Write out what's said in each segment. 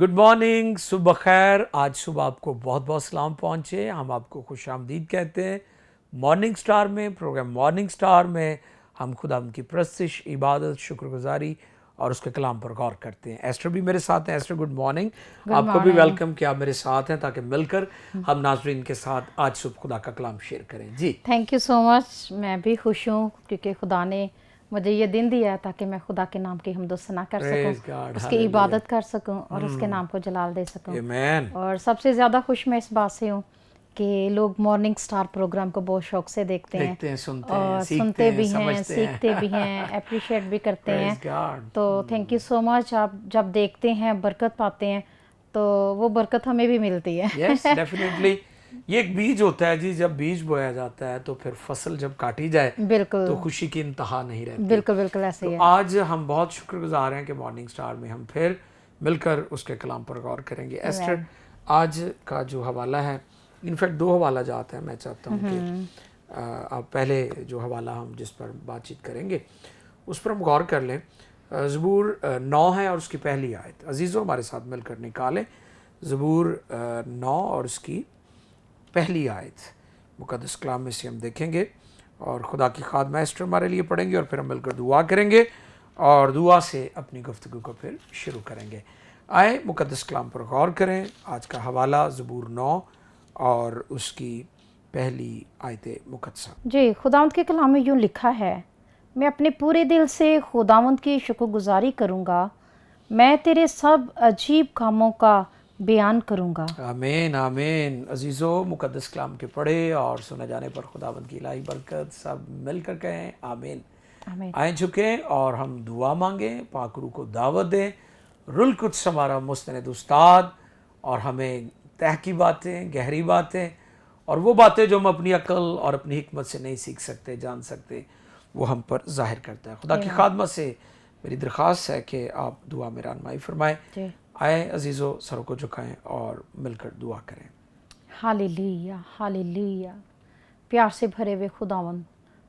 Good morning, सुबह खैर। आज सुबह आपको बहुत बहुत सलाम पहुँचे। हम आपको खुश आमदीद कहते हैं मॉर्निंग स्टार में। प्रोग्राम मॉर्निंग स्टार में हम खुदा की प्रस्तिश, इबादत, शुक्रगुजारी और उसके कलाम पर गौर करते हैं। एस्टर भी मेरे साथ हैं। Esther, good morning. आपको भी वेलकम कि आप मेरे साथ हैं ताकि मिलकर हम नाजरीन के साथ आज सुबह खुदा का कलाम शेयर करें। जी, थैंक यू सो मच। मैं भी खुश हूँ क्योंकि खुदा ने मुझे ये दिन दिया है ताकि मैं खुदा के नाम की हमदो सना कर प्रेज सकूं, गॉड, उसकी हालेलुया, इबादत कर सकूं और उसके नाम को जलाल दे सकूं। आमेन। और सबसे ज़्यादा खुश मैं इस बात से हूँ कि लोग मॉर्निंग स्टार प्रोग्राम को बहुत शौक से देखते हैं सुनते हैं, और सीखते सुनते हैं, भी हैं, समझते हैं। सीखते भी हैं, अप्रिशिएट भी करते प्रेज हैं। गॉड। तो थैंक यू सो मच। आप जब देखते हैं, बरकत पाते हैं, तो वो बरकत हमें भी मिलती है। Yes, definitely. ये एक बीज होता है जी। जब बीज बोया जाता है तो फिर फसल जब काटी जाए बिल्कुल तो खुशी की इंतहा नहीं रहती। बिल्कुल बिल्कुल ऐसे तो ही है। आज हम बहुत शुक्रगुजार हैं कि मॉर्निंग स्टार में हम फिर मिलकर उसके कलाम पर गौर करेंगे। Esther, Amen. आज का जो हवाला है, इनफैक्ट दो हवाला जाते हैं। मैं चाहता हूँ कि आप पहले जो हवाला हम जिस पर बातचीत करेंगे उस पर हम गौर कर लें। ज़बूर 9 है और उसकी पहली आयत। अजीज़ों, हमारे साथ मिलकर निकालें ज़बूर 9 और उसकी पहली आयत। मुक़द्दस कलाम में से हम देखेंगे और खुदा की खाद मास्टर हमारे लिए पढ़ेंगे और फिर हम मिलकर दुआ करेंगे और दुआ से अपनी गुफ्तगू को फिर शुरू करेंगे। आए मुक़द्दस कलाम पर गौर करें। आज का हवाला ज़बूर 9 और उसकी पहली आयत मुक़द्दसा। जी, खुदावंद के कलाम में यूँ लिखा है, मैं अपने पूरे दिल से खुदावंद की शुक्रगुजारी करूँगा, मैं तेरे सब अजीब कामों का बयान करूँगा। आमीन आमीन। अजीज़ों, मुक़द्दस कलाम के पढ़े और सुने जाने पर खुदावंद की इलाही बरकत सब मिलकर कहें आमीन। आमीन। आए झुकें और हम दुआ मांगें, पाक रूह को दावत दें। रुल कुद्स हमारा मुस्तनद उस्ताद और हमें तह की बातें, गहरी बातें और वो बातें जो हम अपनी अक्ल और अपनी हिकमत से नहीं सीख सकते, जान सकते, वो हम पर जाहिर करता है। खुदा की खादमत से मेरी दरख्वास्त है कि आप दुआ में रहनुमाई फरमाएं। जी, आए अजीज़ों, सरों को झुकाएं और मिलकर दुआ करें। Hallelujah hallelujah. प्यार से भरे हुए खुदावंद,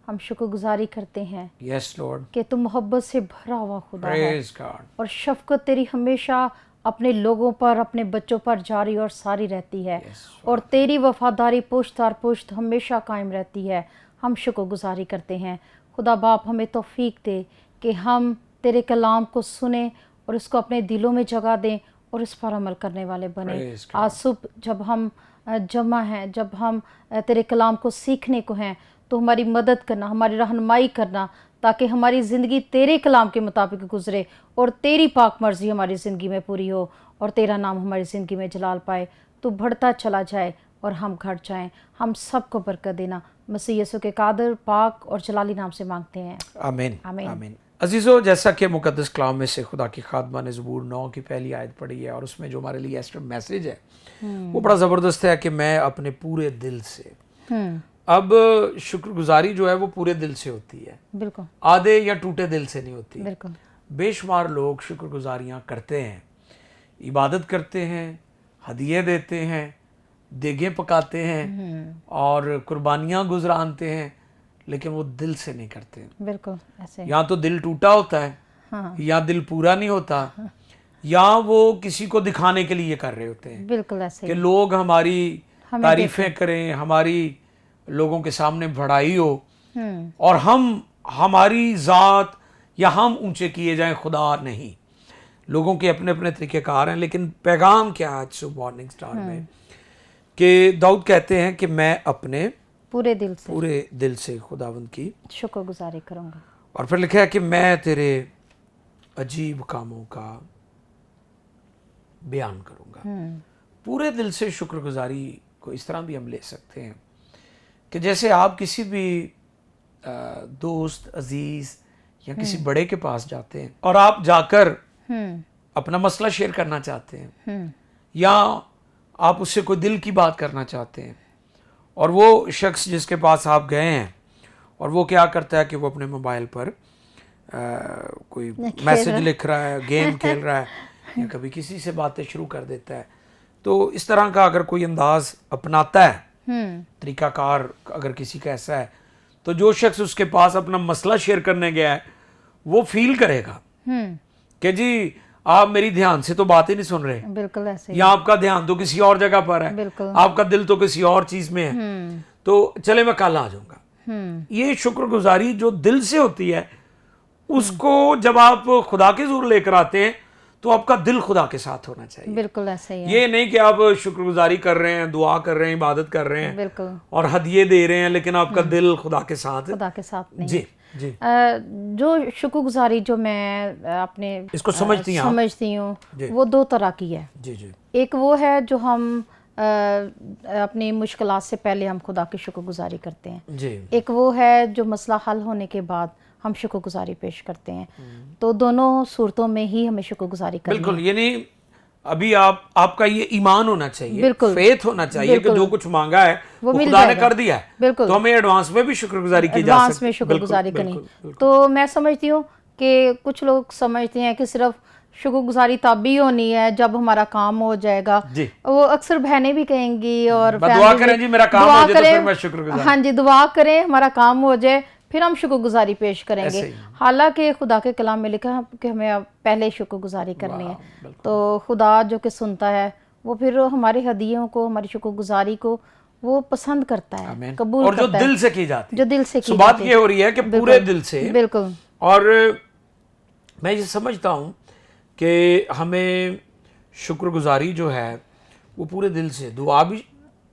हम शुक्रगुजारी करते हैं यस लॉर्ड, कि तुम मोहब्बत से भरा हुआ खुदा है प्रेज गॉड। और शफकत तेरी हमेशा अपने लोगों पर, अपने बच्चों पर जारी और सारी रहती है यस और तेरी वफादारी पुश्त दर पुश्त हमेशा कायम रहती है। हम शुक्रगुजारी करते हैं। खुदा बाप, हमें तौफीक दे कि हम तेरे कलाम को सुने और उसको अपने दिलों में जगह दें और इस पर अमल करने वाले बने। Praise God. आज सुबह जब हम जमा हैं, जब हम तेरे कलाम को सीखने को हैं, तो हमारी मदद करना, हमारी रहनुमाई करना, ताकि हमारी ज़िंदगी तेरे कलाम के मुताबिक गुजरे और तेरी पाक मर्जी हमारी ज़िंदगी में पूरी हो और तेरा नाम हमारी ज़िंदगी में जलाल पाए। तो बढ़ता चला जाए और हम घट जाएं। हम सबको बरकत देना मसीह यीशु के कादर, पाक और जलाली नाम से मांगते हैं। आमीन आमीन। आमीन। अजीज़ों, जैसा कि मुक़द्दस कलाम में से खुदा की खादमा ने ज़बूर 9 की पहली आयत पढ़ी है और उसमें जो हमारे लिए एस्टर मैसेज है वो बड़ा ज़बरदस्त है कि मैं अपने पूरे दिल से। अब शुक्रगुजारी जो है वो पूरे दिल से होती है, बिल्कुल आधे या टूटे दिल से नहीं होती। बिल्कुल बेशुमार लोग शुक्रगुजारियाँ करते हैं, इबादत करते हैं, हदिये देते हैं, देगें पकाते हैं और कुर्बानियाँ गुजरानते हैं, लेकिन वो दिल से नहीं करते। बिल्कुल ऐसे। या तो दिल टूटा होता है, हाँ, या दिल पूरा नहीं होता, या वो किसी को दिखाने के लिए कर रहे होते हैं बिल्कुल ऐसे कि ही। लोग हमारी हमें तारीफें करें, हमारी लोगों के सामने बढ़ाई हो हम्म, और हम हमारी ज़ात या हम ऊंचे किए जाएं, खुदा नहीं। लोगों के अपने अपने तरीक़ेकार हैं, लेकिन पैगाम क्या है आज सुबह मॉर्निंग स्टार में कि दाऊद कहते हैं कि मैं अपने पूरे दिल से पूरे दिल से खुदावंद की। शुक्रगुजारी करूँगा। और फिर लिखा है कि मैं तेरे अजीब कामों का बयान करूँगा। पूरे दिल से शुक्रगुजारी को इस तरह भी हम ले सकते हैं कि जैसे आप किसी भी दोस्त, अजीज़ या किसी बड़े के पास जाते हैं और आप जाकर अपना मसला शेयर करना चाहते हैं या आप उससे कोई दिल की बात करना चाहते हैं और वो शख्स जिसके पास आप गए हैं और वो क्या करता है कि वो अपने मोबाइल पर कोई मैसेज लिख रहा है, गेम खेल रहा है या कभी किसी से बातें शुरू कर देता है। तो इस तरह का अगर कोई अंदाज अपनाता है, तरीकाकार अगर किसी का ऐसा है, तो जो शख्स उसके पास अपना मसला शेयर करने गया है वो फील करेगा कि जी आप मेरी ध्यान से तो बात ही नहीं सुन रहे, बिल्कुल ऐसे ही। या आपका ध्यान तो किसी और जगह पर है, बिल्कुल। आपका दिल तो किसी और चीज में है, तो चले मैं कल आ जाऊंगा। ये शुक्रगुजारी जो दिल से होती है, उसको जब आप खुदा के ज़रूर लेकर आते हैं तो आपका दिल खुदा के साथ होना चाहिए। बिल्कुल ऐसे ही है। ये नहीं कि आप शुक्रगुजारी कर रहे हैं, दुआ कर रहे हैं, इबादत कर रहे हैं बिल्कुल। और हदिये दे रहे हैं, लेकिन आपका दिल खुदा के साथ खुदा के साथ नहीं। जी जी। जो शुक्रगुजारी जो मैं अपने इसको समझती हैं आप? समझती हूँ, वो दो तरह की है। जी जी। एक वो है जो हम अपनी मुश्किलात से पहले हम खुदा की शुक्रगुजारी करते हैं। जी। एक वो है जो मसला हल होने के बाद हम शुक्रगुजारी पेश करते हैं। तो दोनों सूरतों में ही हमें शुक्रगुजारी करनी बिल्कुल, यानी अभी आपका ये ईमान होना चाहिए, बिल्कुल, फेथ होना चाहिए कि जो कुछ मांगा है वो मिल खुदा ने जाएगा। कर दिया है, बिल्कुल। तो हमें एडवांस में भी शुक्रगुजारी की जा एडवांस सकती में है। शुक्रगुजारी बिल्कुल, करनी। बिल्कुल, बिल्कुल। तो मैं समझती हूँ कि कुछ लोग समझते हैं कि सिर्फ शुक्रगुजारी तब ही होनी है जब हमारा काम हो जाएगा। जी। वो अक्सर बहनें भी कहेंगी और दुआ फैमिली करें भी, जी मेरा काम दुआ हो जाए तो करें, फिर मैं शुक्रगुजार। हाँ जी, दुआ करें हमारा काम हो जाए फिर हम शुक्रगुजारी पेश करेंगे। ऐसे ही। हालांकि खुदा के कलाम में लिखा है कि हमें अब पहले शुक्रगुजारी करनी है। तो खुदा जो कि सुनता है वो फिर हमारे हदियों को, हमारी शुक्रगुजारी को वो पसंद करता है, आमीन। कबूल और जो करता है, दिल से की जाती है, जो दिल से की बात जाती ये हो रही है कि पूरे दिल से। बिल्कुल। और मैं ये समझता हूँ कि हमें शुक्रगुजारी जो है वो पूरे दिल से, दुआ भी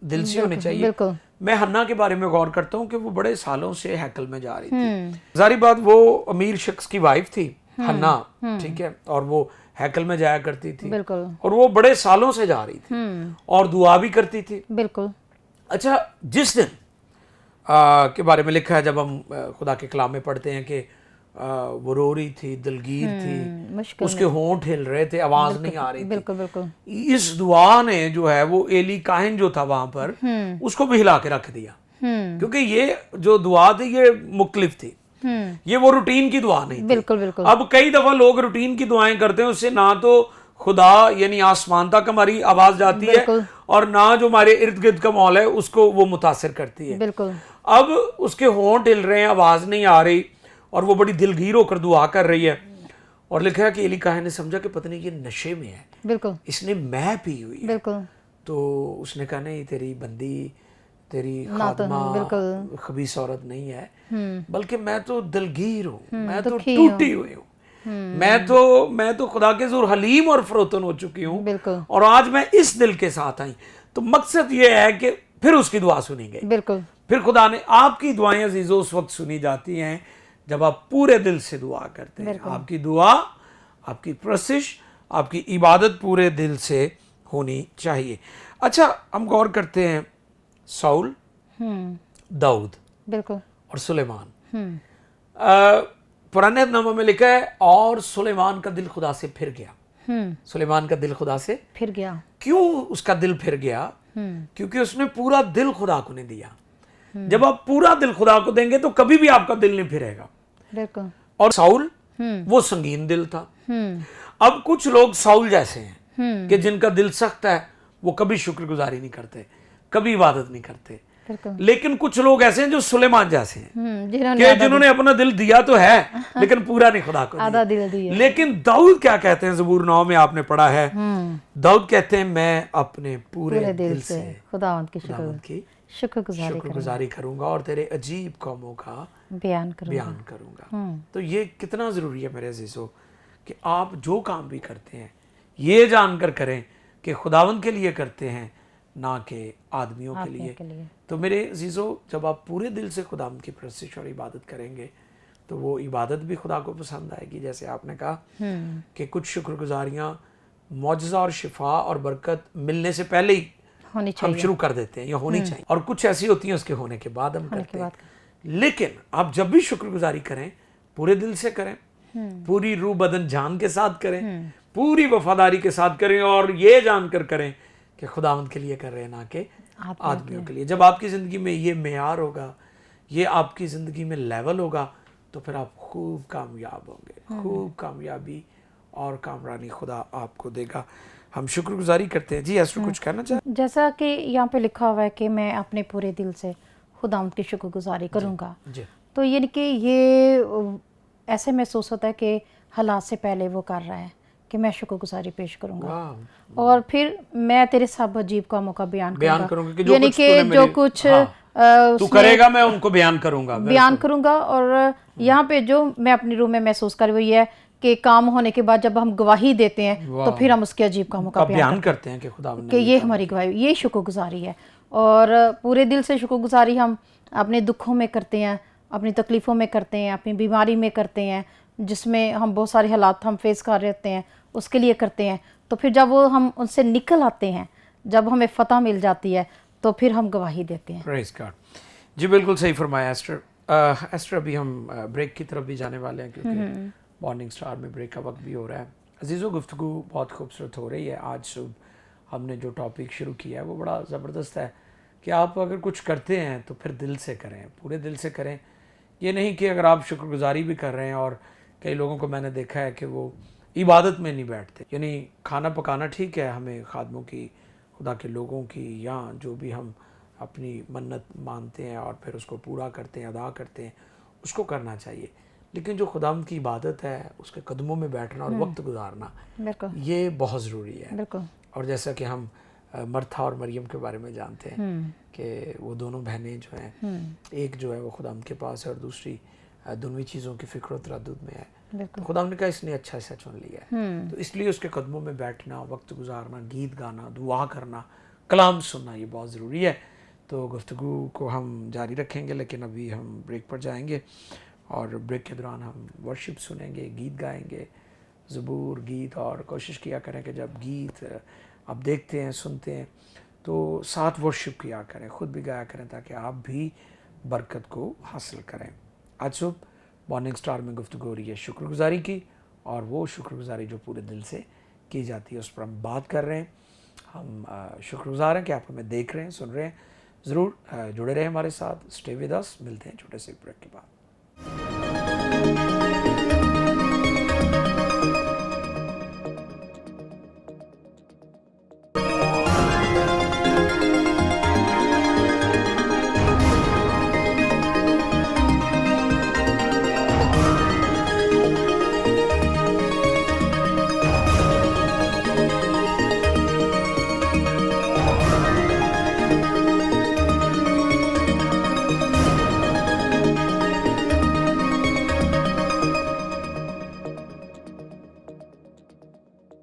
दिल से होनी चाहिए। बिल्कुल। मैं हन्ना के बारे में गौर करता हूँ कि वो बड़े सालों से हैकल में जा रही थी। जारी बात, वो अमीर शख्स की वाइफ थी हन्ना, ठीक है, और वो हैकल में जाया करती थी। बिल्कुल। और वो बड़े सालों से जा रही थी और दुआ भी करती थी। बिल्कुल। अच्छा, जिस दिन के बारे में लिखा है, जब हम खुदा के कलाम में पढ़ते हैं कि वो रो रही थी, दिलगीर थी, उसके होंठ हिल रहे थे, आवाज नहीं आ रही थी। बिल्कुल बिल्कुल। इस दुआ ने जो है वो एली काहिन जो था वहां पर, उसको भी हिला के रख दिया, क्योंकि ये जो दुआ थी ये मुख्तलिफ थी, ये वो रूटीन की दुआ नहीं थी। बिल्कुल बिल्कुल। अब कई दफा लोग रूटीन की दुआएं करते हैं, उससे ना तो खुदा यानी आसमान तक हमारी आवाज जाती है और ना जो हमारे इर्द गिर्द का माहौल है उसको वो मुतासिर करती है। बिल्कुल। अब उसके होंठ हिल रहे हैं, आवाज नहीं आ रही और वो बड़ी दिलगीर होकर दुआ कर रही है। और लिखा है कि एली काहिन ने समझा कि पता नहीं ये नशे में है, बिल्कुल, इसने मैं पी हुई है। बिल्कुल। तो उसने कहा नहीं, तेरी बंदी, तेरी खादमा खबीस औरत नहीं है, बल्कि मैं तो दिलगीर हूँ, मैं तो टूटी हुई हूँ, मैं तो खुदा के ज़ुर हलीम और फरोतन हो चुकी हूँ, और आज मैं इस दिल के साथ आई। तो मकसद ये है कि फिर उसकी दुआ सुनी गई। बिल्कुल। फिर खुदा ने, आपकी दुआएं अजीजों उस वक्त सुनी जाती हैं जब आप पूरे दिल से दुआ करते हैं। आपकी दुआ, आपकी प्रशिश, आपकी इबादत पूरे दिल से होनी चाहिए। अच्छा, हम गौर करते हैं साउल, दाऊद, बिल्कुल, और सुलेमान। पुराने नामा में लिखा है और सुलेमान का दिल खुदा से फिर गया। सुलेमान का दिल खुदा से फिर गया। क्यों उसका दिल फिर गया? क्योंकि उसने पूरा दिल खुदा को नहीं दिया। जब आप पूरा दिल खुदा को देंगे तो कभी भी आपका दिल नहीं फिरेगा। बिल्कुल। और साउल वो संगीन दिल था। अब कुछ लोग साउल जैसे हैं कि जिनका दिल सख्त है, वो कभी शुक्रगुजारी नहीं करते, कभी इबादत नहीं करते। लेकिन कुछ लोग ऐसे हैं जो सुलेमान जैसे हैं कि जिन्होंने अपना दिल दिया तो है लेकिन पूरा नहीं खुदा को आधा दिल दिया। लेकिन दाऊद क्या कहते हैं, ज़बूर 9 में आपने पढ़ा है, दाऊद कहते हैं मैं अपने पूरे दिल से खुदावंद की शुक्रगुजारी करूंगा और तेरे अजीब कामों का बयान करूंगा। तो ये कितना जरूरी है मेरे अजीजों कि आप जो काम भी करते हैं ये जानकर करें कि खुदावंद के लिए करते हैं, ना कि आदमियों के लिए। तो मेरे अजीजों, जब आप पूरे दिल से खुदावंद की प्रशिश और इबादत करेंगे तो वो इबादत भी खुदा को पसंद आएगी। जैसे आपने कहा कि कुछ शुक्रगुजारियां मौजज़ा और शिफा और बरकत मिलने से पहले ही हम शुरू कर देते हैं या होनी चाहिए, और कुछ ऐसी होती हैं उसके होने के बाद हम करते हैं। लेकिन आप जब भी शुक्रगुजारी करें पूरे दिल से करें, पूरी रूह बदन जान के साथ करें, पूरी वफादारी के साथ करें, और ये जानकर करें कि खुदावंद के लिए कर रहे हैं, ना कि आदमियों के लिए। जब आपकी ज़िंदगी में ये मेयार होगा, ये आपकी ज़िंदगी में लेवल होगा, तो फिर आप खूब कामयाब होंगे, खूब कामयाबी और कामरानी खुदा आपको देगा। हम शुक्रगुजारी करते हैं। जी एस्टर, कुछ कहना चाहें? जैसा कि यहाँ पे लिखा हुआ है कि मैं अपने पूरे दिल से खुदावंद की शुक्रगुजारी करूँगा, तो यानी कि ये ऐसे महसूस होता है कि हालात से पहले वो कर रहा है कि मैं शुक्रगुजारी पेश करूंगा वाह, और फिर मैं तेरे सब अजीब कामों का बयान करूंगा कि जो यानी कुछ कि तूने जो मेरे- कुछ हाँ, तू उसने करेगा मैं उनको बयान करूंगा। बयान करूंगा। और यहाँ पे जो मैं अपनी रूह में महसूस कर रही हूँ, ये है कि काम होने के बाद जब हम गवाही देते हैं तो वाह। फिर हम उसके अजीब कामों का बयान करते हैं कि खुदा कि ये हमारी गवाही, ये शुक्रगुजारी है। और पूरे दिल से शुक्रगुजारी हम अपने दुखों में करते हैं, अपनी तकलीफ़ों में करते हैं, अपनी बीमारी में करते हैं, जिसमें हम बहुत सारे हालात हम फेस कर रहे होते हैं, उसके लिए करते हैं। तो फिर जब वो हम उनसे निकल आते हैं, जब हमें फतह मिल जाती है, तो फिर हम गवाही देते हैं। Praise God. जी बिल्कुल सही फरमाया एस्टर। एस्टर अभी हम ब्रेक की तरफ भी जाने वाले हैं क्योंकि मॉर्निंग स्टार में ब्रेक का वक्त भी हो रहा है। अजीज़ों, गुफ्तगू बहुत खूबसूरत हो रही है। आज सुबह हमने जो टॉपिक शुरू किया है वो बड़ा ज़बरदस्त है कि आप अगर कुछ करते हैं तो फिर दिल से करें, पूरे दिल से करें। ये नहीं कि अगर आप शुक्रगुजारी भी कर रहे हैं, और कई लोगों को मैंने देखा है कि वो इबादत में नहीं बैठते। यानी खाना पकाना ठीक है, हमें खादमों की, खुदा के लोगों की, या जो भी हम अपनी मन्नत मानते हैं और फिर उसको पूरा करते हैं, अदा करते हैं, उसको करना चाहिए। लेकिन जो खुदावंद की इबादत है, उसके कदमों में बैठना और वक्त गुजारना, बिल्कुल, ये बहुत ज़रूरी है। बिल्कुल। और जैसा कि हम मर्था और मरियम के बारे में जानते हैं कि वो दोनों बहनें जो हैं, एक जो है वो खुदावंद के पास है और दूसरी दोनों चीज़ों की फिक्र और तरद्दुद में है। तो खुदावंद ने कहा इसने अच्छा हिस्सा चुन लिया है, तो इसलिए उसके कदमों में बैठना, वक्त गुजारना, गीत गाना, दुआ करना, कलाम सुनना, ये बहुत ज़रूरी है। तो गुफ्तगू को हम जारी रखेंगे, लेकिन अभी हम ब्रेक पर जाएंगे और ब्रेक के दौरान हम वर्शिप सुनेंगे, गीत गाएंगे, ज़बूर, गीत। और कोशिश किया करें कि जब गीत आप देखते हैं, सुनते हैं, तो साथ वर्शिप किया करें, ख़ुद भी गाया करें, ताकि आप भी बरकत को हासिल करें। आज सुबह मॉर्निंग स्टार में गुफ्तगू हो रही है शुक्रगुजारी की, और वो शुक्रगुजारी जो पूरे दिल से की जाती है उस पर हम बात कर रहे हैं। हम शुक्रगुजार हैं कि आप हमें देख रहे हैं, सुन रहे हैं। ज़रूर जुड़े रहें हमारे साथ। Stay with us. मिलते हैं छोटे से ब्रेक के बाद।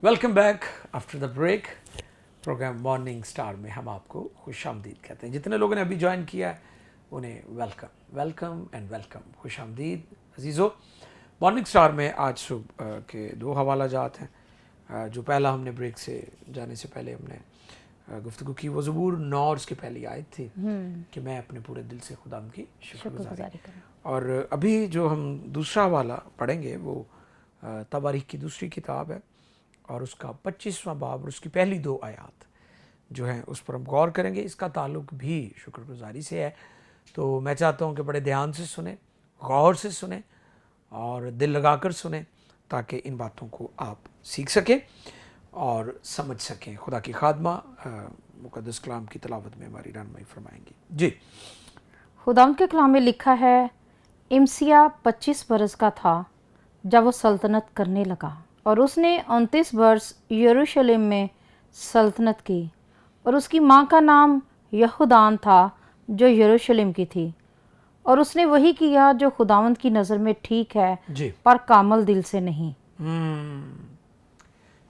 Welcome back after the break. Programme morning star में हम आपको खुशामदीद कहते हैं। जितने लोगों ने अभी ज्वाइन किया है उन्हें वेलकम, वेलकम एंड वेलकम, खुशामदीद। अजीज़ों, मॉर्निंग स्टार में आज सुबह के दो हवाला जात हैं। जो पहला हमने ब्रेक से जाने से पहले हमने गुफ्तगू की, वो ज़बूर 9 और उसकी पहली आयत थी कि मैं अपने पूरे दिल से खुदा की शुक्रगुजारी करूं। और अभी जो हम दूसरा हवाला पढ़ेंगे वो तवारीख की दूसरी किताब है और उसका 25वां बाब और उसकी पहली 2 आयात जो हैं उस पर हम गौर करेंगे। इसका ताल्लुक भी शुक्रगुजारी से है। तो मैं चाहता हूं कि बड़े ध्यान से सुने, गौर से सुने और दिल लगाकर सुने, ताकि इन बातों को आप सीख सकें और समझ सकें। खुदा की खादमा मुक़द्दस कलाम की तलावत में हमारी रहनुमाई फरमाएंगी। जी, खुदावंद के कलाम में लिखा है, इमसिया 25 बरस का था जब वो सल्तनत करने लगा, और उसने 29 वर्ष यरूशलेम में सल्तनत की। और उसकी माँ का नाम यहूदान था जो यरूशलेम की थी। और उसने वही किया जो खुदावंद की नज़र में ठीक है जी। पर कामल दिल से नहीं।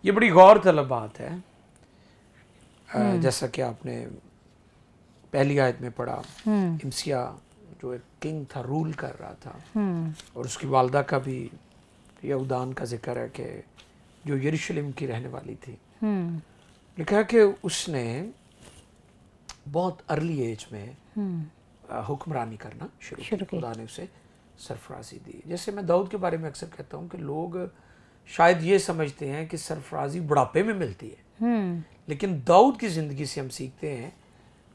ये बड़ी गौर तलब बात है। जैसा कि आपने पहली आयत में पढ़ा, इमसिया जो एक किंग था, रूल कर रहा था, और उसकी वालदा का भी यहूदान का जिक्र है कि जो यरूशलेम की रहने वाली थी। लिखा है कि उसने बहुत अर्ली एज में हुक्मरानी करना शुरू की। खुदा ने उसे सरफराजी दी। जैसे मैं दाऊद के बारे में अक्सर कहता हूँ कि लोग शायद ये समझते हैं कि सरफराजी बुढ़ापे में मिलती है, लेकिन दाऊद की ज़िंदगी से हम सीखते हैं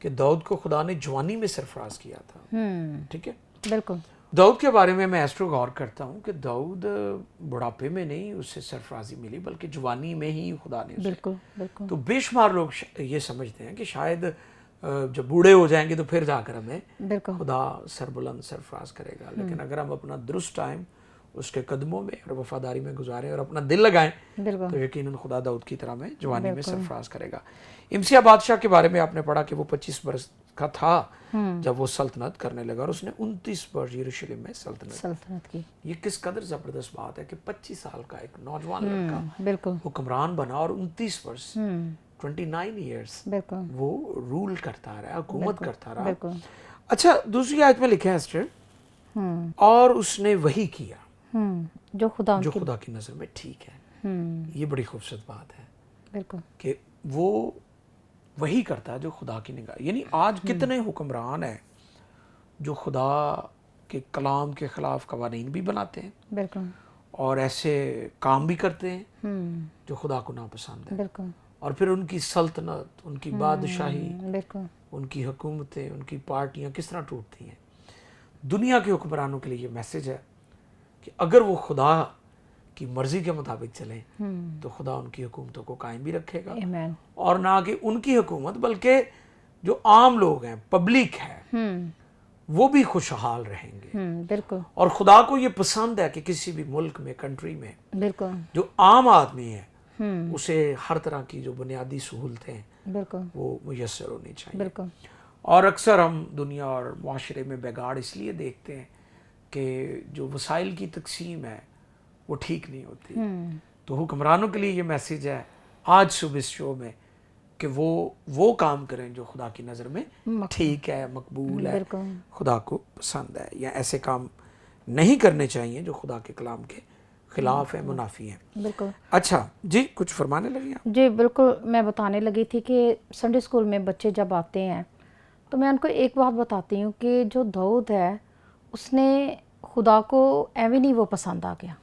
कि दाऊद को खुदा ने जवानी में सरफराज किया था। ठीक है, बिल्कुल। दाऊद के बारे में मैं एस्ट्रो गौर करता हूँ कि दाऊद बुढ़ापे में नहीं उसे सरफराजी मिली, बल्कि जवानी में ही खुदा ने उसे। बिल्कुल, बिल्कुल। तो बेशुमार लोग ये समझते हैं कि शायद जब बूढ़े हो जाएंगे तो फिर जाकर हमें बिल्कुल खुदा सरबुलंद सरफराज करेगा। लेकिन अगर हम अपना दुरुस्त टाइम उसके कदमों में और वफादारी में गुजारें और अपना दिल लगाएं बिल्कुल तो यकीनन खुदा दाऊद की तरह में जवानी में सरफराज करेगा। इमसिया बादशाह के बारे में आपने पढ़ा कि वो 25 वर्ष का था जब वो सल्तनत करने लगा और उसने 29 वर्ष यरूशलेम में सल्तनत की। ये किस कदर जबरदस्त बात है कि 25 साल का एक नौजवान लड़का बिल्कुल हुक्मरान बना और 29 वर्ष 29 ईयर्स बिल्कुल वो रूल करता रहा, हुकूमत करता रहा। बिल्कुल अच्छा, दूसरी आयत में लिखा है एस्टर, और उसने वही किया जो खुदा की नजर में ठीक है। ये बड़ी खूबसूरत बात है बिल्कुल कि वो वही करता है जो खुदा की निगाह। यानी आज कितने हुक्मरान हैं जो खुदा के कलाम के खिलाफ कवानीन भी बनाते हैं बिल्कुल और ऐसे काम भी करते हैं जो खुदा को नापसंद है, बिल्कुल और फिर उनकी सल्तनत, उनकी बादशाही, बिल्कुल उनकी हुकूमतें, उनकी पार्टियां किस तरह टूटती हैं। दुनिया के हुक्मरानों के लिए ये मैसेज है कि अगर वो खुदा की मर्जी के मुताबिक चलें तो खुदा उनकी हुकूमतों को कायम भी रखेगा। आमीन। और ना कि उनकी हुकूमत बल्कि जो आम लोग हैं, पब्लिक है, वो भी खुशहाल रहेंगे। बिल्कुल। और खुदा को ये पसंद है कि किसी भी मुल्क में, कंट्री में बिल्कुल जो आम आदमी है उसे हर तरह की जो बुनियादी सहूलतें बिल्कुल वो मुयस्सर होनी चाहिए। बिल्कुल। और अक्सर हम दुनिया और माशरे में बिगाड़ इसलिए देखते हैं कि जो वसाइल की तकसीम है वो ठीक नहीं होती। तो हुक्मरानों के लिए ये मैसेज है आज सुबह इस शो में कि वो काम करें जो खुदा की नज़र में ठीक है, मकबूल है, खुदा को पसंद है, या ऐसे काम नहीं करने चाहिए जो खुदा के कलाम के खिलाफ है, मुनाफी है। बिल्कुल। अच्छा जी, कुछ फरमाने लगी आप? जी बिल्कुल, मैं बताने लगी थी कि संडे स्कूल में बच्चे जब आते हैं तो मैं उनको एक बात बताती हूँ कि जो दाऊद है उसने खुदा को एवं नहीं वो पसंद आ गया।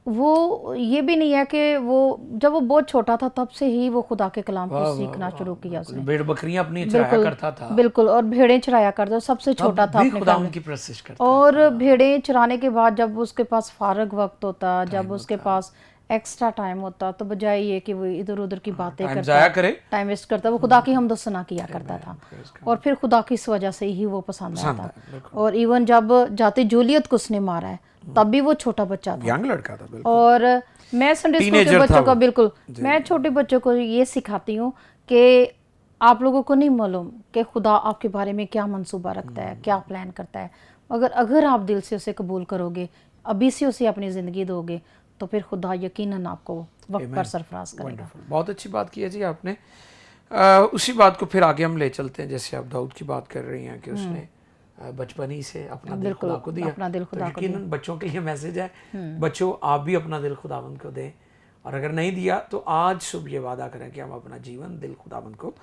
वो ये भी नहीं है कि वो जब वो बहुत छोटा था तब से ही वो खुदा के कलाम को सीखना शुरू किया उसने। भेड़ बकरियां अपनी चराया करता था। बिल्कुल, और भेड़ें चराया करता, सबसे छोटा था अपने खुदा उनकी परस्तिश करता। और भेड़ें चराने के बाद जब उसके पास फारग वक्त होता, जब उसके पास एक्स्ट्रा टाइम होता, तो बजाय ये कि वो इधर उधर की बातें करता, टाइम वेस्ट करता, वो खुदा की हमदोसना किया करता था। और फिर खुदा की इस वजह से ही वो पसंद आया था। और इवन जब जाते जूलियत को उसने मारा है तब भी वो छोटा बच्चा था, यंग लड़का था। बिल्कुल। और मैं संडे स्कूल के बच्चों का बिल्कुल, मैं छोटे बच्चों को ये सिखाती हूँ कि आप लोगों को नहीं मालूम कि खुदा आपके बारे में क्या मंसूबा रखता है, क्या प्लान करता है, मगर अगर आप दिल से उसे कबूल करोगे, अभी से उसे अपनी ज़िंदगी दोगे, तो फिर खुदा यकीनन आपको वक्त पर सरफराज करेगा। बहुत अच्छी बात की है जी आपने। उसी बात को फिर आगे हम ले चलते हैं, जैसे आप दाऊद की बात कर रही हैं कि उसने बचपन ही से अपना दिल खुदा को दिया। अपना दिल खुदा को दिया। बच्चों के लिए मैसेज है, बच्चों आप भी अपना दिल खुदावंद को दें, और अगर नहीं दिया तो आज सुबह ये वादा करें कि हम अपना जीवन दिल खुदावंद को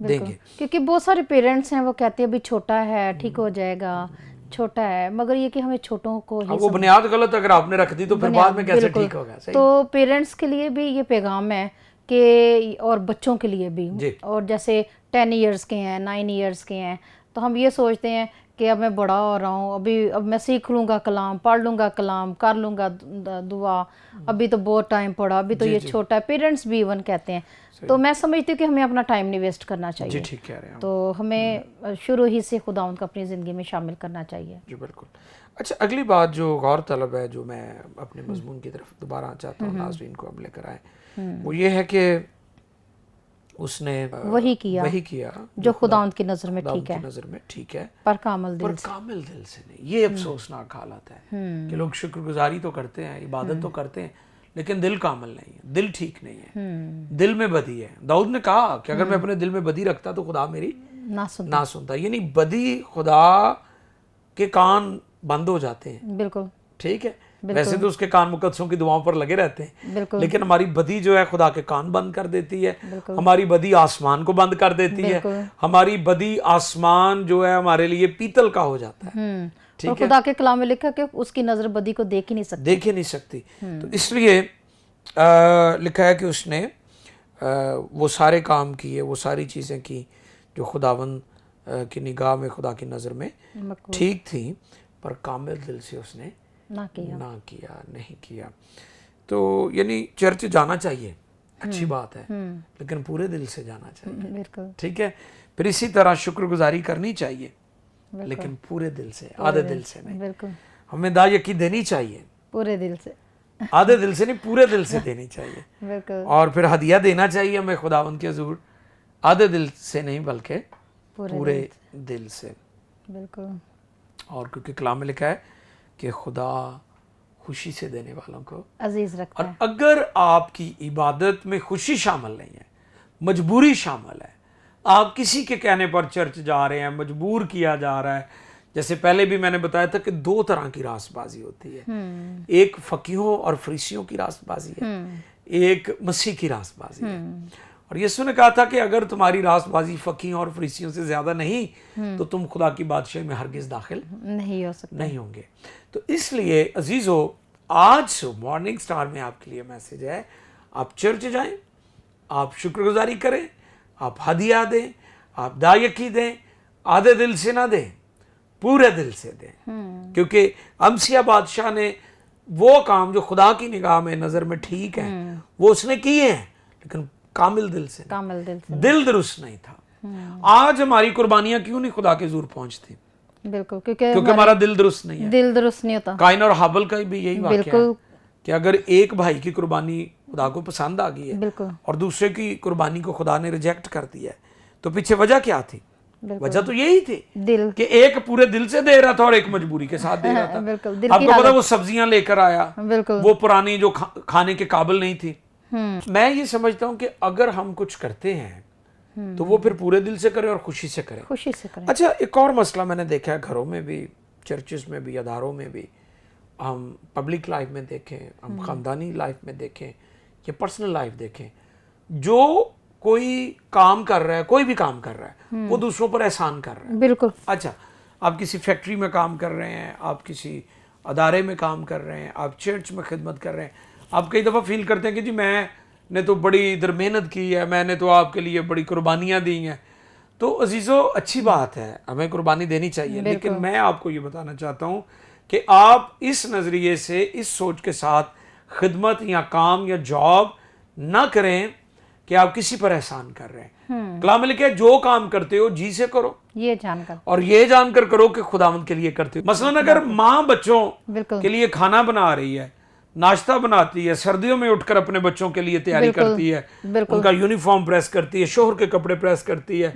देंगे। क्योंकि बहुत सारे पेरेंट्स हैं वो कहते हैं अभी छोटा है, ठीक हो जाएगा, छोटा है, मगर ये कि हमें छोटों को ही वो बुनियाद गलत अगर आपने रख दी तो फिर बाद में कैसे ठीक होगा। तो पेरेंट्स के लिए भी ये पैगाम है कि, और बच्चों के लिए भी, और जैसे 10 इयर्स के हैं, 9 इयर्स के हैं, तो हम ये सोचते हैं कि अब मैं बड़ा हो रहा हूँ, अब मैं सीख लूँगा कलाम, पढ़ लूँगा कलाम, कर लूँगा दुआ, अभी तो बहुत टाइम पड़ा, अभी तो ये छोटा है। पेरेंट्स भी इवन कहते हैं। तो मैं समझती हूँ कि हमें अपना टाइम नहीं वेस्ट करना चाहिए। जी, ठीक कह रहे हैं। तो हमें शुरू ही से खुदावंद को अपनी ज़िंदगी में शामिल करना चाहिए। जी बिल्कुल। अच्छा, अगली बात जो गौर तलब है, जो मैं अपने मजमून की तरफ दोबारा चाहता हूँ नाज़रीन को हम लेकर आए, वो ये है कि उसने वही किया जो खुदावंद की नज़र में ठीक है, पर कामिल दिल से नहीं। ये अफसोसनाक हालत है कि लोग शुक्रगुजारी तो करते हैं, इबादत तो करते हैं, लेकिन दिल कामिल नहीं है, दिल ठीक नहीं है, दिल में बदी है। दाऊद ने कहा कि अगर मैं अपने दिल में बदी रखता तो खुदा मेरी ना सुनता। यानी बदी, खुदा के कान बंद हो जाते हैं। बिल्कुल ठीक है, वैसे तो उसके कान मुकद्दसों की दुआओं पर लगे रहते हैं, लेकिन हमारी बदी जो है खुदा के कान बंद कर देती है। हमारी बदी आसमान को बंद कर देती है। हमारी बदी आसमान जो है हमारे लिए पीतल का हो जाता है। ठीक है, खुदा के कलाम में लिखा कि उसकी नजर बदी को देख ही नहीं सकती। तो इसलिए लिखा है कि उसने वो सारे काम किए, वो सारी चीज़ें की जो खुदावंद की निगाह में, खुदा की नज़र में ठीक थी, पर कामिल दिल से उसने नहीं किया। तो यानी चर्च जाना चाहिए, अच्छी बात है, लेकिन पूरे दिल से जाना चाहिए। ठीक है, फिर इसी तरह शुक्रगुजारी करनी चाहिए, लेकिन पूरे दिल से, आधे दिल से नहीं। हमें दायकी देनी चाहिए, पूरे दिल से, आधे दिल से नहीं, पूरे दिल से देनी चाहिए। बिल्कुल। और फिर हदिया देना चाहिए हमें खुदावंद के हुजूर, आधे दिल से नहीं बल्कि पूरे दिल से। बिल्कुल। और क्योंकि कलाम में लिखा है कि खुदा खुशी से देने वालों को अजीज रखता और है। अगर आपकी इबादत में खुशी शामिल नहीं है, मजबूरी शामिल है, आप किसी के कहने पर चर्च जा रहे हैं, मजबूर किया जा रहा है, जैसे पहले भी मैंने बताया था कि दो तरह की रासबाजी होती है, एक फकीहों और फरीसियों की रासबाजी है, एक मसीह की रासबाजी है। और यीशु ने कहा था कि अगर तुम्हारी रासबाजी फकीहों और फरीसियों से ज्यादा नहीं तो तुम खुदा की बादशाही में हरगिज दाखिल नहीं हो सकता, नहीं होंगे। तो इसलिए अजीजो, आज मॉर्निंग स्टार में आपके लिए मैसेज है, आप चर्च जाएं, आप शुक्रगुजारी करें, आप हदिया दें, आप दायकी दें, आधे दिल से ना दें, पूरे दिल से दें। क्योंकि अमसिया बादशाह ने वो काम जो खुदा की निगाह में नजर में ठीक है वो उसने किए हैं, लेकिन कामिल दिल से दिल दुरुस्त नहीं था। आज हमारी कुर्बानियां क्यों नहीं खुदा के हुजूर पहुंचती? बिल्कुल, क्योंकि हमारा दिल दुरुस्त नहीं है। दिल दुरुस्त नहीं होता। काइन और हाबल का भी यही वाक्य है बिल्कुल। कि अगर एक भाई की कुर्बानी खुदा को पसंद आ गई है बिल्कुल। और दूसरे की कुर्बानी को खुदा ने रिजेक्ट कर दिया है, तो पीछे वजह क्या थी? वजह तो यही थी दिल कि एक पूरे दिल से दे रहा था और एक मजबूरी के साथ दे रहा था। बिल्कुल, दिल आपको पता, वो सब्जियां लेकर आया, बिल्कुल, वो पुरानी जो खाने के काबिल नहीं थी। मैं ये समझता हूँ कि अगर हम कुछ करते हैं तो वो फिर पूरे दिल से करें और खुशी से करें। खुशी से करें। अच्छा, एक और मसला मैंने देखा है, घरों में भी, चर्चेस में भी, अदारों में भी, हम पब्लिक लाइफ में देखें, हम ख़ानदानी लाइफ में देखें या पर्सनल लाइफ देखें, जो कोई काम कर रहा है, कोई भी काम कर रहा है, वो दूसरों पर एहसान कर रहा है। बिल्कुल। अच्छा, आप किसी फैक्ट्री में काम कर रहे हैं, आप किसी अदारे में काम कर रहे हैं, आप चर्च में खिदमत कर रहे हैं, आप कई दफ़ा फील करते हैं कि जी मैंने तो बड़ी इधर मेहनत की है, मैंने तो आपके लिए बड़ी कुर्बानियाँ दी हैं। तो अजीज़ो, अच्छी बात है, हमें कुर्बानी देनी चाहिए, लेकिन मैं आपको ये बताना चाहता हूँ कि आप इस नज़रिए से, इस सोच के साथ खिदमत या काम या जॉब ना करें कि आप किसी पर एहसान कर रहे हैं। कलाम में लिखा है, जो काम करते हो जी से करो, ये जानकर, और ये जानकर करो कि खुदावंद के लिए करते हो। मसलन अगर माँ बच्चों के लिए खाना बना रही है, नाश्ता बनाती है, सर्दियों में उठकर अपने बच्चों के लिए तैयारी करती है, उनका यूनिफॉर्म प्रेस करती है, शोहर के कपड़े प्रेस करती है,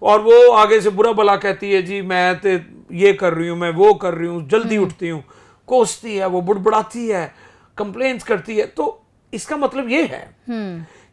और वो आगे से बुरा भला कहती है, जी मैं तो ये कर रही हूँ, मैं वो कर रही हूँ, जल्दी उठती हूँ, कोसती है, वो बुड़बुड़ाती है, कंप्लेंट्स करती है, तो इसका मतलब ये है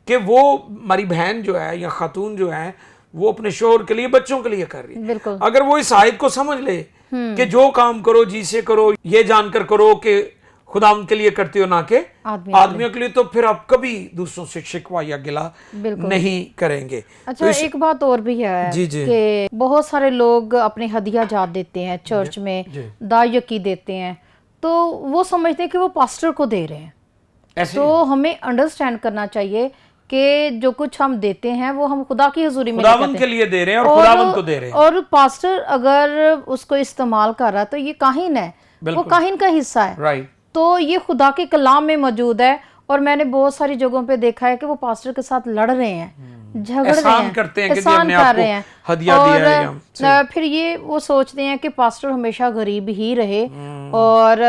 कि वो हमारी बहन जो है या खातून जो है वो अपने शोहर के लिए, बच्चों के लिए कर रही है। अगर वो इस आयत को समझ ले कि जो काम करो जी से करो, ये जानकर करो कि खुदा उनके लिए करते हो, ना कि आदमियों के लिए, तो फिर आप कभी दूसरों से शिकवा या गिला नहीं करेंगे। अच्छा, तो एक बात और भी है कि बहुत सारे लोग अपने हदिया जात देते हैं, चर्च में दायकी देते हैं, तो वो समझते हैं कि वो पास्टर को दे रहे हैं। तो हमें अंडरस्टैंड करना चाहिए कि जो कुछ हम देते हैं वो हम खुदा की हुजूरी में खुदावंद के लिए दे रहे हैं और खुदावंद को दे रहे हैं। और पास्टर अगर उसको इस्तेमाल कर रहा है तो ये काहिन है, वो काहिन का हिस्सा है। राइट। तो ये खुदा के कलाम में मौजूद है, और मैंने बहुत सारी जगहों पे देखा है कि वो पास्टर के साथ लड़ रहे हैं, झगड़ रहे हैं, करते हैं, एहसान कर रहे हैं, हदिया दिया है, फिर ये वो सोचते हैं कि पास्टर हमेशा गरीब ही रहे और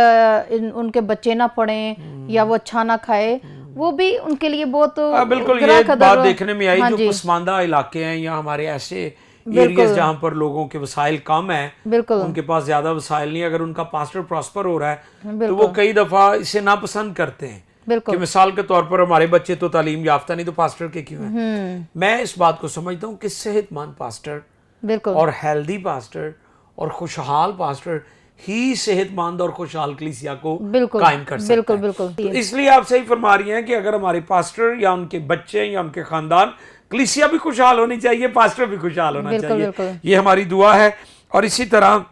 उनके बच्चे ना पढ़े या वो अच्छा ना खाए। वो भी उनके लिए बहुत बिल्कुल ये बात देखने में आई, जो पसमानदा इलाके हैं या हमारे ऐसे एरियाज जहाँ पर लोगों के वसाइल कम है, उनके पास ज्यादा वसाइल नहीं, अगर उनका पास्टर प्रॉस्पर हो रहा है तो वो कई दफा इसे नापसंद करते हैं कि मिसाल के तौर पर हमारे बच्चे तो तालीम याफ्ता नहीं, तो पास्टर के क्यों हैं। मैं इस बात को समझता हूँ कि सेहतमंद पास्टर और हेल्दी पास्टर और खुशहाल पास्टर ही सेहतमंद और खुशहाल कलीसिया को कायम कर सकता है। तो इसलिए आप सही फरमा रही हैं कि अगर हमारे पास्टर या उनके बच्चे या उनके खानदान, कलीसिया भी खुशहाल होनी चाहिए, पास्टर भी खुशहाल होना चाहिए, ये हमारी दुआ है। और इसी तरह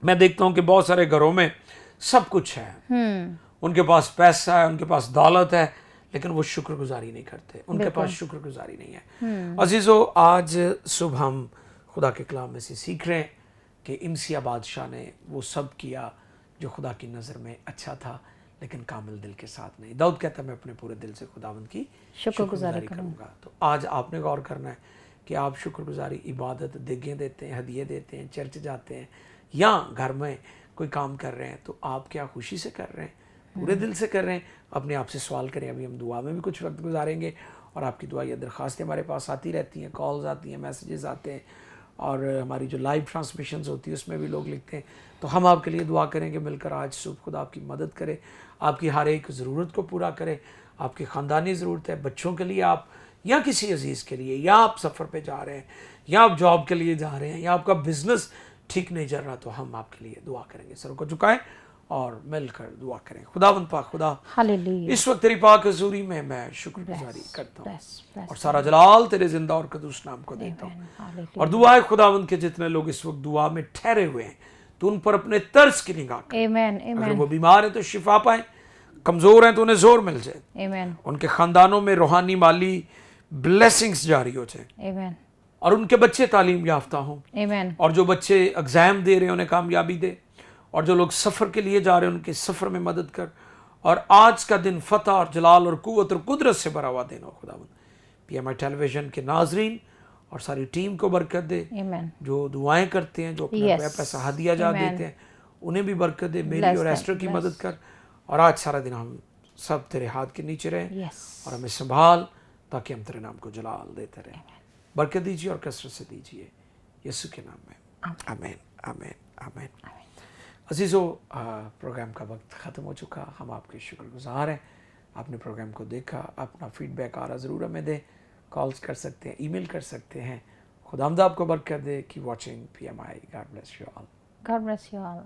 मैं देखता हूं कि बहुत सारे घरों में सब कुछ है, उनके पास पैसा है, उनके पास दौलत है, लेकिन वो शुक्रगुजारी नहीं करते, उनके पास शुक्रगुजारी नहीं है। अजीजों, आज सुबह हम खुदा के कलाम में से सीख रहे हैं कि इमसिया बादशाह ने वो सब किया जो खुदा की नज़र में अच्छा था, लेकिन कामिल दिल के साथ नहीं। दाऊद कहता है, मैं अपने पूरे दिल से खुदावंद की शुक्रगुजारी करूंगा। तो आज आपने गौर करना है कि आप शुक्रगुजारी, इबादत, दिग्गें देते हैं, हदिये देते हैं, चर्च जाते हैं, या घर में कोई काम कर रहे हैं तो आप क्या खुशी से कर रहे हैं, पूरे दिल से कर रहे हैं? अपने आप से सवाल करें। अभी हम दुआ में भी कुछ वक्त गुजारेंगे और आपकी दुआ या दरख्वास्तें हमारे पास आती रहती हैं, कॉल्स आती हैं, मैसेजेस आते हैं, और हमारी जो लाइव ट्रांसमिशंस होती है उसमें भी लोग लिखते हैं। तो हम आपके लिए दुआ करेंगे मिलकर आज सुबह। खुदा आपकी मदद करे, आपकी हर एक ज़रूरत को पूरा करे। आपकी ख़ानदानी ज़रूरत है, बच्चों के लिए आप, या किसी अजीज़ के लिए, या आप सफ़र पे जा रहे हैं, या आप जॉब के लिए जा रहे हैं, या आपका बिज़नेस ठीक नहीं चल रहा, तो हम आपके लिए दुआ करेंगे। सर को झुकाएं और मिलकर दुआ करें। खुदावंद पाक खुदा, हालेलुया। इस वक्त तेरी पाक हजूरी में मैं शुक्रगुजारी करता हूँ bless और सारा जलाल तेरे जिंदा और कदूस नाम को देता हूँ। हालेलुया। और दुआ है खुदावंद के जितने लोग इस वक्त दुआ में ठहरे हुए हैं, तो उन पर अपने तरस की निगाह कर। आमीन अगर आमीन वो बीमार हैं तो शिफा पाएं, कमज़ोर हैं तो उन्हें जोर मिल जाए, आमीन उनके ख़ानदानों में रूहानी माली ब्लेसिंग्स जारी हो जाए, आमीन और उनके बच्चे तालीम याफ्ता हों, आमीन और जो बच्चे एग्ज़ाम दे रहे हैं उन्हें कामयाबी दे, और जो लोग सफ़र के लिए जा रहे हैं उनके सफ़र में मदद कर, और आज का दिन फ़तह और जलाल और क़ुव्वत और कुदरत से भरा हुआ देना खुदावंद। PMI टेलीविज़न के नाजरीन और सारी टीम को बरकत दे, आमीन जो दुआएं करते हैं, जो अपना Yes. रुपया पैसा हदिया जा Amen. देते हैं, उन्हें भी बरकत दे। मेरी Bless और them. एस्टर की Bless. मदद कर, और आज सारा दिन हम सब तेरे हाथ के नीचे रहें यस और हमें संभाल, ताकि हम तेरे नाम को जलाल देते रहें। बरकत दीजिए और कसरत से दीजिए, यीशु के नाम में, आमीन आमीन आमीन। अजीज़ों, प्रोग्राम का वक्त ख़त्म हो चुका। हम आपके शुक्रगुजार हैं, आपने प्रोग्राम को देखा। अपना फीडबैक आ रहा ज़रूर हमें दें, कॉल्स कर सकते हैं, ईमेल कर सकते हैं। खुदावंद आपको बरकत दे। की watching PMI। God bless you all. God bless you all.